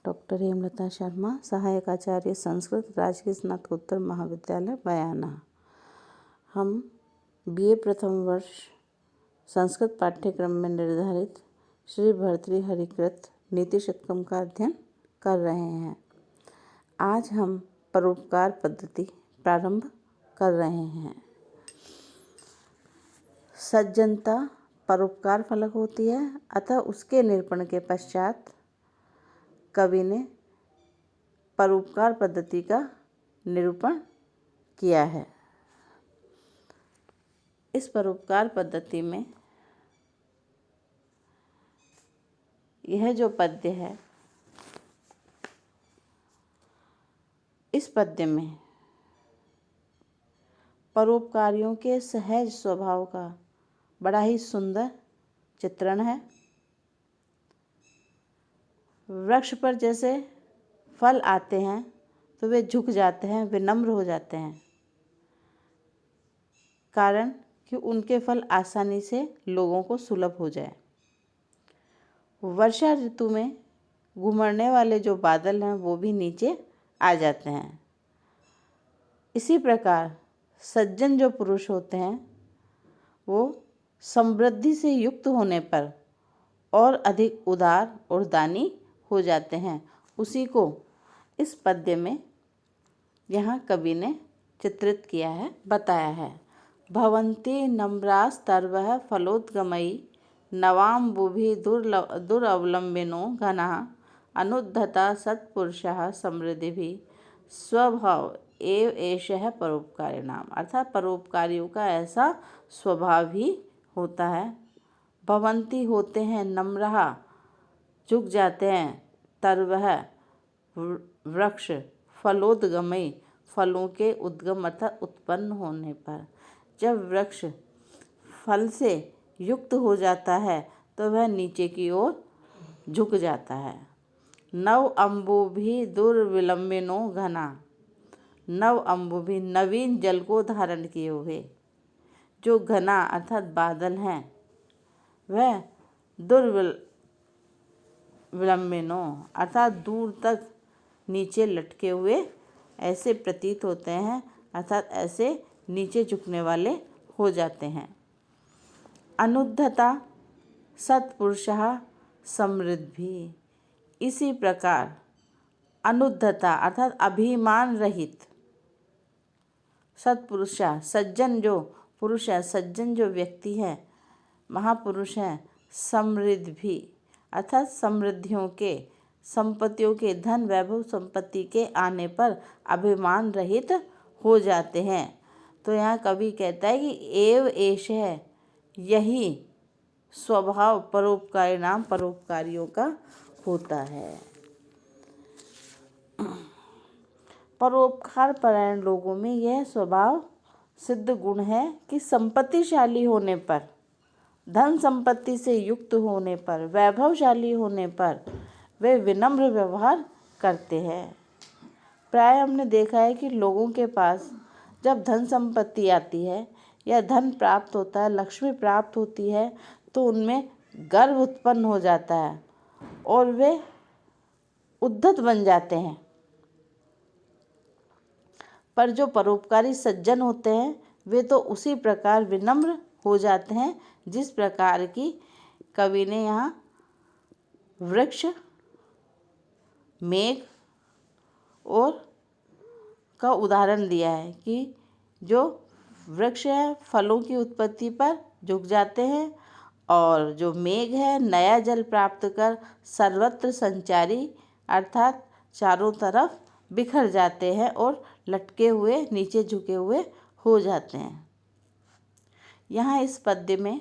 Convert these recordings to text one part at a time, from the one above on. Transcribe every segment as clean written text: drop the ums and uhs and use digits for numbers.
Doctor Hemlata Sharma, सहायक आचार्य संस्कृत, राजकीय स्नातकोत्तर महाविद्यालय बयाना। हम बीए प्रथम वर्ष संस्कृत पाठ्यक्रम में निर्धारित श्री भर्तृहरिकृत नीति शतकम का अध्ययन कर रहे हैं। आज हम परोपकार पद्धति प्रारंभ कर रहे हैं। सज्जनता परोपकार फलक होती है, अतः उसके निरूपण के पश्चात कवि ने परोपकार पद्धति का निरूपण किया है। इस परोपकार पद्धति में यह जो पद्य है, इस पद्य में परोपकारियों के सहज स्वभाव का बड़ा ही सुंदर चित्रण है। वृक्ष पर जैसे फल आते हैं तो वे झुक जाते हैं, विनम्र हो जाते हैं, कारण कि उनके फल आसानी से लोगों को सुलभ हो जाए। वर्षा ऋतु में घुमड़ने वाले जो बादल हैं वो भी नीचे आ जाते हैं। इसी प्रकार सज्जन जो पुरुष होते हैं वो समृद्धि से युक्त होने पर और अधिक उदार और दानी हो जाते हैं। उसी को इस पद्य में यहाँ कवि ने चित्रित किया है, बताया है। भवन्ति नम्रास्तर्वः फलोद्गमयी नवाम्बुभिः दुरवलम्बिनो घनः अनुद्धता सत्पुरुषः समृद्धिभिः स्वभाव एव एषः परोपकारिणाम। अर्थात परोपकारियों का ऐसा स्वभाव ही होता है। भवन्ति होते हैं, नम्रः झुक जाते हैं, तर्वः वृक्ष, फलोद्गमयी फलों के उद्गम अर्थात उत्पन्न होने पर। जब वृक्ष फल से युक्त हो जाता है तो वह नीचे की ओर झुक जाता है। नव अम्बुभिः दुर्विलम्बिनो घना, नव अम्बुभिः नवीन जल को धारण किए हुए जो घना अर्थात बादल हैं, वह दुर्विलम्बिनो अर्थात दूर तक नीचे लटके हुए ऐसे प्रतीत होते हैं, अर्थात ऐसे नीचे झुकने वाले हो जाते हैं। अनुद्धता सत्पुरुषः समृद्धिभिः, इसी प्रकार अनुद्धता अर्थात अभिमान रहित सत्पुरुष, सज्जन जो पुरुष है, सज्जन जो व्यक्ति है, महापुरुष हैं, समृद्धि अर्थात समृद्धियों के, संपत्तियों के, धन वैभव संपत्ति के आने पर अभिमान रहित हो जाते हैं। तो यहाँ कवि कहता है कि एव एष है, यही स्वभाव परोपकारिणाम परोपकारियों का होता है। परोपकार परायण लोगों में यह स्वभाव सिद्ध गुण है कि संपत्तिशाली होने पर, धन संपत्ति से युक्त होने पर, वैभवशाली होने पर वे विनम्र व्यवहार करते हैं। प्राय हमने देखा है कि लोगों के पास जब धन संपत्ति आती है या धन प्राप्त होता है, लक्ष्मी प्राप्त होती है, तो उनमें गर्व उत्पन्न हो जाता है और वे उद्धत बन जाते हैं। पर जो परोपकारी सज्जन होते हैं वे तो उसी प्रकार विनम्र हो जाते हैं जिस प्रकार की कवि ने यहाँ वृक्ष, मेघ और का उदाहरण दिया है कि जो वृक्ष है फलों की उत्पत्ति पर झुक जाते हैं और जो मेघ है नया जल प्राप्त कर सर्वत्र संचारी अर्थात चारों तरफ बिखर जाते हैं और लटके हुए नीचे झुके हुए हो जाते हैं। यहाँ इस पद्य में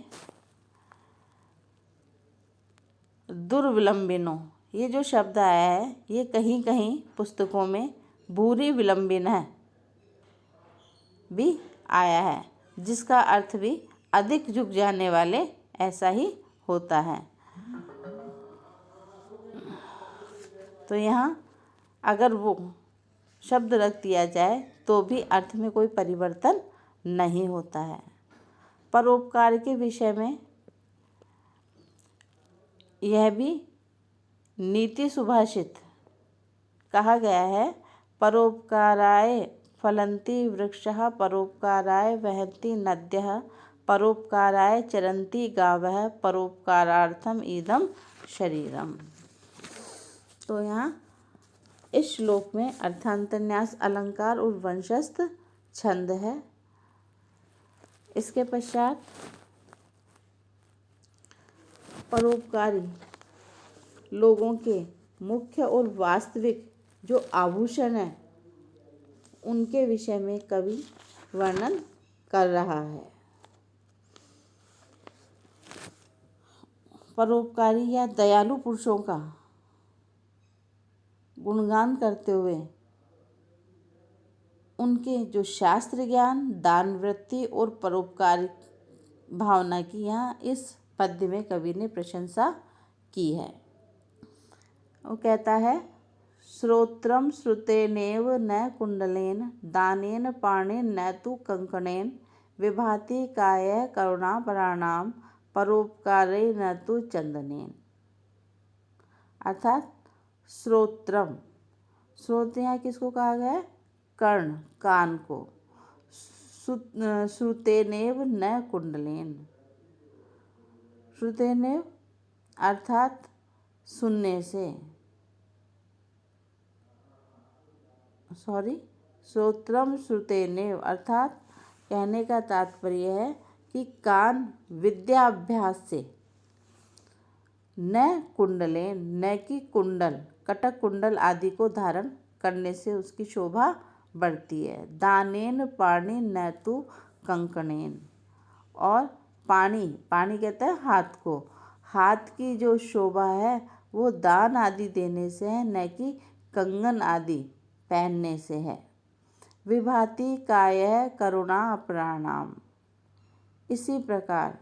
दुर्विलम्बिनो ये जो शब्द आया है, ये कहीं कहीं पुस्तकों में भूरि विलम्बिन है भी आया है, जिसका अर्थ भी अधिक झुक जाने वाले ऐसा ही होता है। तो यहाँ अगर वो शब्द रख दिया जाए तो भी अर्थ में कोई परिवर्तन नहीं होता है। परोपकार के विषय में यह भी नीति सुभाषित कहा गया है, परोपकाराय फलन्ति वृक्षः, परोपकाराय वहन्ति नद्यः, परोपकाराय चरन्ति गावः, परोपकारार्थम इदं शरीरम। तो यहाँ इस श्लोक में अर्थांतन्यास अलंकार और वंशस्थ छंद है। इसके पश्चात परोपकारी लोगों के मुख्य और वास्तविक जो आभूषण हैं उनके विषय में कवि वर्णन कर रहा है। परोपकारी या दयालु पुरुषों का गुणगान करते हुए उनके जो शास्त्र ज्ञान, दान वृत्ति और परोपकारी भावना की यहाँ इस पद्य में कवि ने प्रशंसा की है। वो कहता है, श्रोत्रम श्रुतेनेव न कुंडलेन, दानेन पाणेन न तु कंकणेन, विभाति कायः करुणापराणाम, परोपकारे न तु चंदनेन। अर्थात श्रोत्रम, श्रोत यहाँ किसको कहा गया है? कर्ण, कान को। श्रुतेनेव न कुंडलेन, श्रुतेनेव अर्थात सुनने से, श्रोत्रम श्रुतेनेव अर्थात कहने का तात्पर्य है कि कान विद्याभ्यास से, न कुंडलेन न कि कुंडल, कटक कुंडल आदि को धारण करने से उसकी शोभा बढ़ती है। दानेन पाणि न तु कंकणेन, और पाणी, पाणी कहते हैं हाथ को, हाथ की जो शोभा है वो दान आदि देने से है, न कि कंगन आदि पहनने से है। विभाति कायः करुणा अपराणाम, इसी प्रकार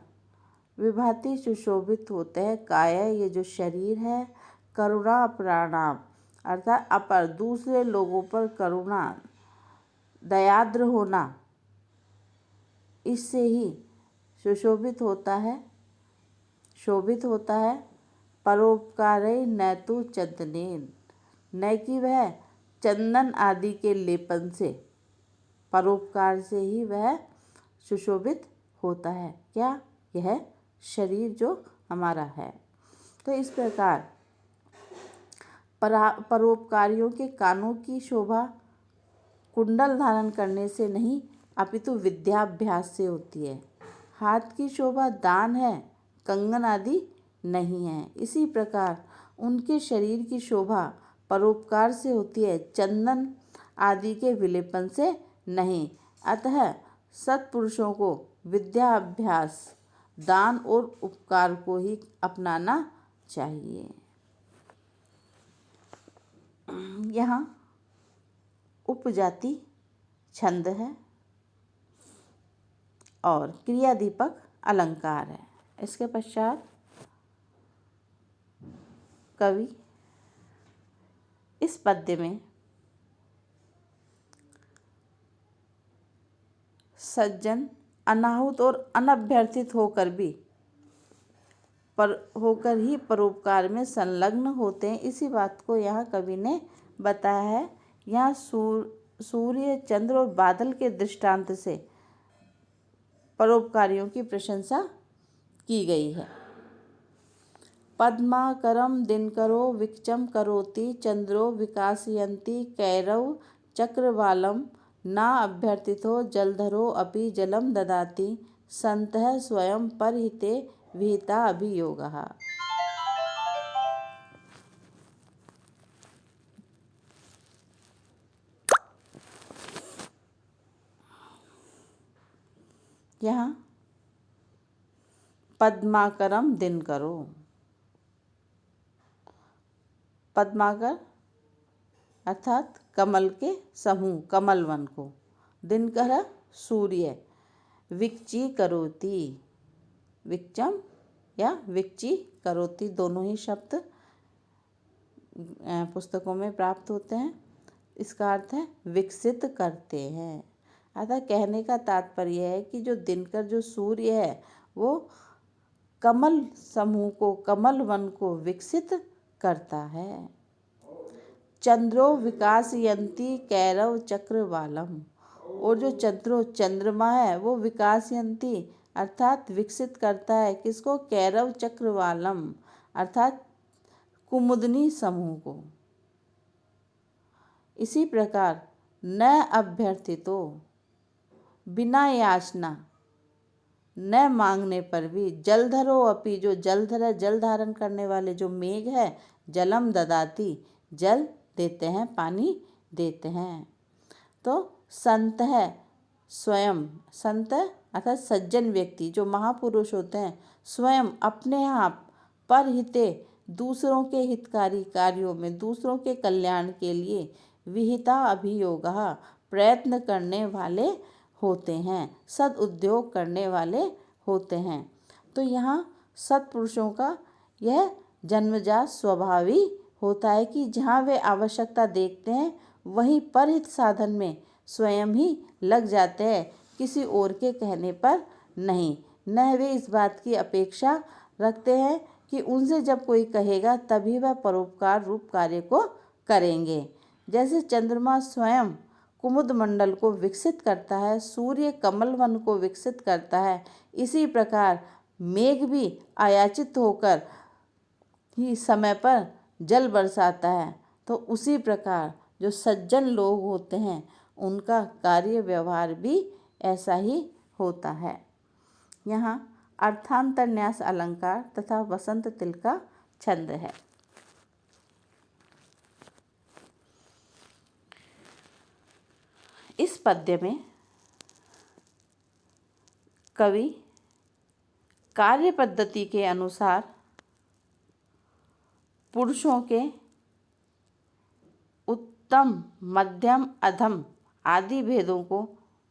विभाति सुशोभित होते हैं काया, ये जो शरीर है, करुणा अपराणाम अर्थात अपर दूसरे लोगों पर करुणा, दयाद्र होना, इससे ही सुशोभित होता है, शोभित होता है। परोपकारे न तु चंदनेन, न कि वह चंदन आदि के लेपन से, परोपकार से ही वह सुशोभित होता है। क्या? यह शरीर जो हमारा है। तो इस प्रकार परोपकारियों के कानों की शोभा कुंडल धारण करने से नहीं अपितु विद्याभ्यास से होती है। हाथ की शोभा दान है, कंगन आदि नहीं है। इसी प्रकार उनके शरीर की शोभा परोपकार से होती है, चंदन आदि के विलेपन से नहीं। अतः सत्पुरुषों को विद्या अभ्यास, दान और उपकार को ही अपनाना चाहिए। यहाँ उपजाति छंद है और क्रियादीपक अलंकार है। इसके पश्चात कवि इस पद्य में सज्जन अनाहुत और अनभ्यर्थित होकर ही परोपकार में संलग्न होते हैं, इसी बात को यहाँ कवि ने बताया है। यहाँ सूर्य, चंद्र और बादल के दृष्टांत से परोपकारियों की प्रशंसा की गई है। पद्माकरम दिनकरो विकचम करोति, चंद्रो विकासयन्ति कैरव चक्रवालम, ना अभ्यर्थितो जलधरो अपि जलम ददाति, संतः स्वयं परहिते विहिता अभियोगः। यहाँ पद्माकरम दिनकरो, पद्माकर अर्थात कमल के समूह, कमल वन को, दिनकर सूर्य, विकची करोति, विकचम या विकची करोति दोनों ही शब्द पुस्तकों में प्राप्त होते हैं। इसका अर्थ है विकसित करते हैं। अतः कहने का तात्पर्य है कि जो दिनकर, जो सूर्य है, वो कमल समूह को, कमल वन को विकसित करता है। चंद्रो विकासयन्ति कैरव चक्रवालम, और जो चंद्रमा है वो विकासयन्ति अर्थात विकसित करता है किसको, कैरव चक्रवालम अर्थात कुमुदनी समूह को। इसी प्रकार न अभ्यर्थितो, बिना याचना न मांगने पर भी, जलधरो अपि, जो जलधर है जल धारण करने वाले जो मेघ है, जलम ददाति, जल देते हैं, पानी देते हैं। तो संत है स्वयं, संत अर्थात सज्जन व्यक्ति जो महापुरुष होते हैं, स्वयं अपने आप परहिते दूसरों के हितकारी कार्यों में, दूसरों के कल्याण के लिए विहिता अभियोगः प्रयत्न करने वाले होते हैं, सद उद्योग करने वाले होते हैं। तो यहाँ सत्पुरुषों का यह जन्मजात स्वभाव ही होता है कि जहाँ वे आवश्यकता देखते हैं वहीं परहित साधन में स्वयं ही लग जाते हैं, किसी और के कहने पर नहीं। न वे इस बात की अपेक्षा रखते हैं कि उनसे जब कोई कहेगा तभी वह परोपकार रूप कार्य को करेंगे। जैसे चंद्रमा स्वयं कुमुद मंडल को विकसित करता है, सूर्य कमल वन को विकसित करता है, इसी प्रकार मेघ भी आयाचित होकर ही समय पर जल बरसाता है। तो उसी प्रकार जो सज्जन लोग होते हैं उनका कार्य व्यवहार भी ऐसा ही होता है। यहाँ अर्थांतरन्यास अलंकार तथा वसंत तिल का छंद है। इस पद्य में कवि कार्य पद्धति के अनुसार पुरुषों के उत्तम, मध्यम, अधम आदि भेदों को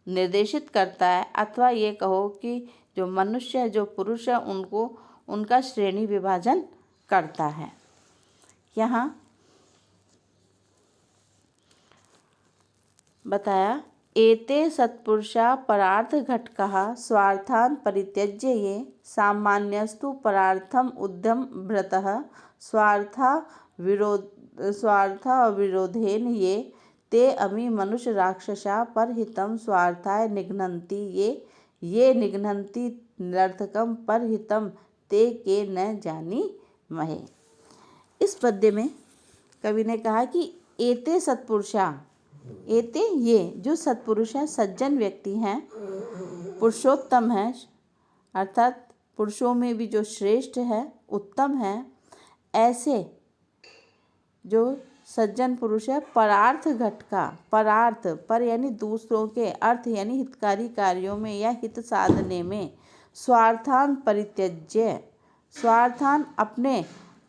निर्देशित करता है, अथवा ये कहो कि जो मनुष्य है, जो पुरुष है, उनको उनका श्रेणी विभाजन करता है। यहाँ बताया एते सत्पुरुषा परार्थ घटकः स्वार्थान् परित्यज्य ये सामान्यस्तु परार्थम उद्यम भृतः स्वार्थ विरोधेन ये ते अमी मनुष्य राक्षसा परहितं स्वार्थाय निघ्नन्ति ये निघ्नन्ति निरर्थकं परहितं ते के न जानी महे। इस पद्य में कवि ने कहा कि एते सत्पुरुषा, एते ये जो सत्पुरुष हैं, सज्जन व्यक्ति हैं, पुरुषोत्तम हैं अर्थात पुरुषों में भी जो श्रेष्ठ है, उत्तम है, ऐसे जो सज्जन पुरुष है परार्थ घटका, परार्थ पर यानी दूसरों के, अर्थ यानी हितकारी कार्यों में या हित साधने में, स्वार्थान परित्यज्य, स्वार्थान अपने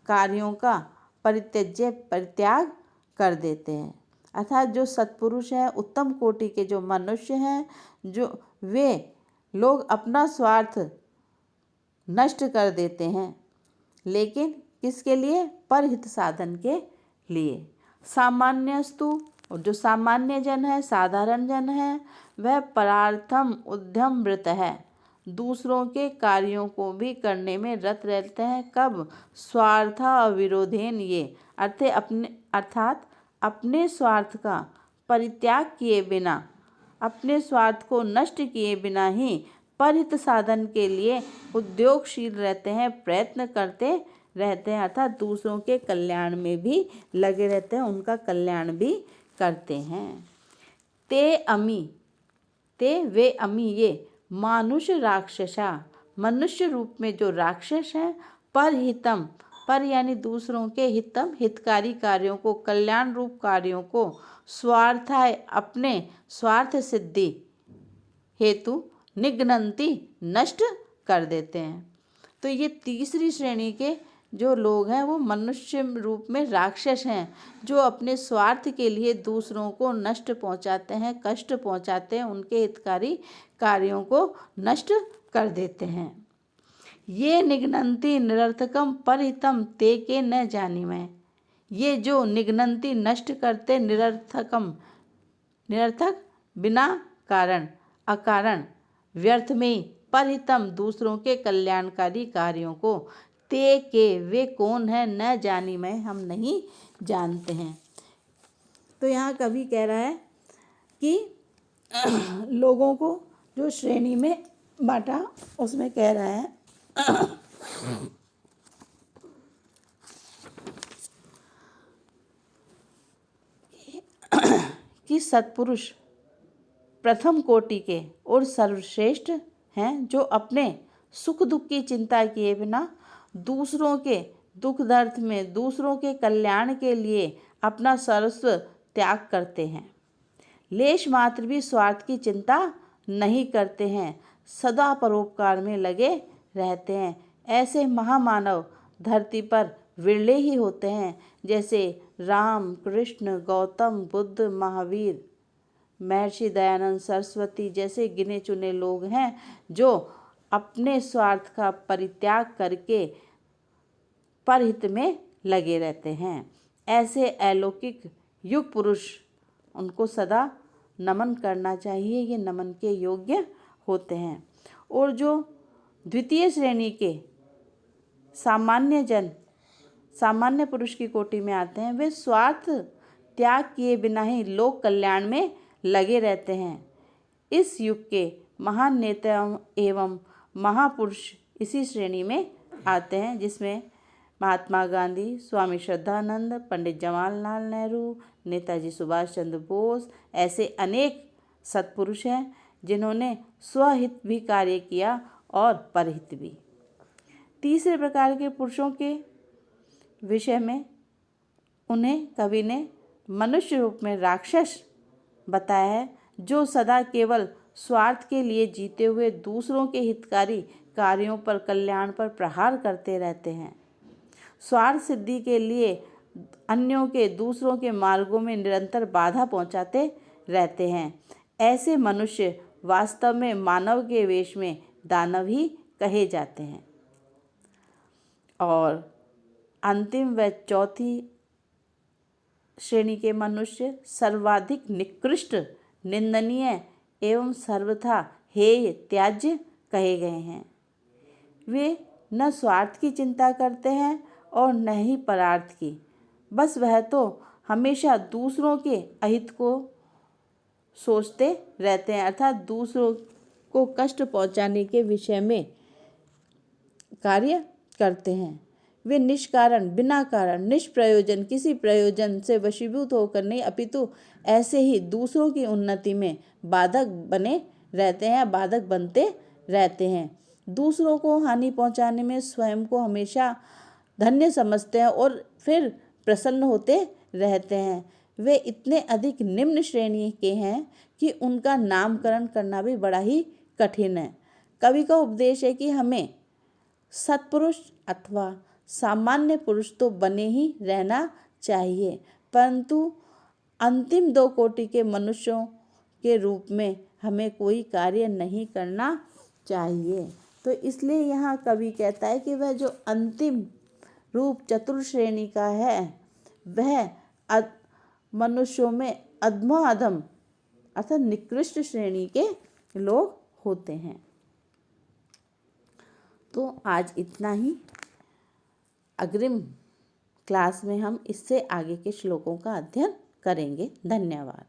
कार्यों का, परित्यज्य परित्याग कर देते हैं। अर्थात जो सत्पुरुष हैं, उत्तम कोटि के जो मनुष्य हैं, जो वे लोग अपना स्वार्थ नष्ट कर देते हैं, लेकिन किसके लिए, परहित साधन के लिए। सामान्यस्तु, जो सामान्य जन है, साधारण जन है, वह परार्थम उद्यम व्रत है, दूसरों के कार्यों को भी करने में रत रहते हैं। कब, स्वार्थ अविरोधेन ये अर्थात अपने स्वार्थ का परित्याग किए बिना, अपने स्वार्थ को नष्ट किए बिना ही परहित साधन के लिए उद्योगशील रहते हैं, प्रयत्न करते रहते हैं, अर्थात दूसरों के कल्याण में भी लगे रहते हैं, उनका कल्याण भी करते हैं। ते अमी, ते वे अमी ये मानुष राक्षसा, मनुष्य रूप में जो राक्षस हैं, परहितम, पर यानी दूसरों के, हितम हितकारी कार्यों को, कल्याण रूप कार्यों को, स्वार्थाय अपने स्वार्थ सिद्धि हेतु, निघ्नन्ति नष्ट कर देते हैं। तो ये तीसरी श्रेणी के जो लोग हैं वो मनुष्य रूप में राक्षस हैं, जो अपने स्वार्थ के लिए दूसरों को नष्ट पहुंचाते हैं, कष्ट पहुंचाते हैं, उनके हितकारी कार्यों को नष्ट कर देते हैं। ये निघ्नन्ति निरर्थकम परहितम ते के न जानीमः, ये जो निघ्नन्ति नष्ट करते, निरर्थकम निरर्थक बिना कारण, अकारण, व्यर्थ में, परहितम दूसरों के कल्याणकारी कार्यों को, ते के वे कौन है, न जानीमः हम नहीं जानते हैं। तो यहाँ कवि कह रहा है कि लोगों को जो श्रेणी में बांटा उसमें कह रहा है कि सत्पुरुष प्रथम कोटि के और सर्वश्रेष्ठ हैं, जो अपने सुख दुख की चिंता किए बिना दूसरों के दुख दर्द में दूसरों के कल्याण के लिए अपना सर्वस्व त्याग करते हैं, लेश मात्र भी स्वार्थ की चिंता नहीं करते हैं, सदा परोपकार में लगे रहते हैं। ऐसे महामानव धरती पर विरले ही होते हैं, जैसे राम, कृष्ण, गौतम बुद्ध, महावीर, महर्षि दयानंद सरस्वती जैसे गिने चुने लोग हैं, जो अपने स्वार्थ का परित्याग करके परहित में लगे रहते हैं। ऐसे अलौकिक युग पुरुष, उनको सदा नमन करना चाहिए, ये नमन के योग्य होते हैं। और जो द्वितीय श्रेणी के सामान्य जन, सामान्य पुरुष की कोटि में आते हैं, वे स्वार्थ त्याग किए बिना ही लोक कल्याण में लगे रहते हैं। इस युग के महान नेता एवं महापुरुष इसी श्रेणी में आते हैं, जिसमें महात्मा गांधी, स्वामी श्रद्धानंद, पंडित जवाहरलाल नेहरू, नेताजी सुभाष चंद्र बोस, ऐसे अनेक सत्पुरुष हैं जिन्होंने स्वहित भी कार्य किया और परहित भी। तीसरे प्रकार के पुरुषों के विषय में उन्हें कवि ने मनुष्य रूप में राक्षस बताया है, जो सदा केवल स्वार्थ के लिए जीते हुए दूसरों के हितकारी कार्यों पर, कल्याण पर प्रहार करते रहते हैं। स्वार्थ सिद्धि के लिए अन्यों के, दूसरों के मार्गों में निरंतर बाधा पहुंचाते रहते हैं। ऐसे मनुष्य वास्तव में मानव के वेश में दानव ही कहे जाते हैं। और अंतिम व चौथी श्रेणी के मनुष्य सर्वाधिक निकृष्ट, निंदनीय एवं सर्वथा हेय, त्याज्य कहे गए हैं। वे न स्वार्थ की चिंता करते हैं और न ही परार्थ की, बस वह तो हमेशा दूसरों के अहित को सोचते रहते हैं, अर्थात दूसरों को कष्ट पहुंचाने के विषय में कार्य करते हैं। वे निष्कारण, बिना कारण, निष्प्रयोजन, किसी प्रयोजन से वशीभूत होकर नहीं, अपितु ऐसे ही दूसरों की उन्नति में बाधक बने रहते हैं, बाधक बनते रहते हैं। दूसरों को हानि पहुंचाने में स्वयं को हमेशा धन्य समझते हैं और फिर प्रसन्न होते रहते हैं। वे इतने अधिक निम्न श्रेणी के हैं कि उनका नामकरण करना भी बड़ा ही कठिन है। कवि का उपदेश है कि हमें सत्पुरुष अथवा सामान्य पुरुष तो बने ही रहना चाहिए, परंतु अंतिम दो कोटि के मनुष्यों के रूप में हमें कोई कार्य नहीं करना चाहिए। तो इसलिए यहाँ कवि कहता है कि वह जो अंतिम रूप चतुर्थ श्रेणी का है, वह मनुष्यों में अधमाअधम अर्थात निकृष्ट श्रेणी के लोग होते हैं। तो आज इतना ही। अग्रिम क्लास में हम इससे आगे के श्लोकों का अध्ययन करेंगे। धन्यवाद।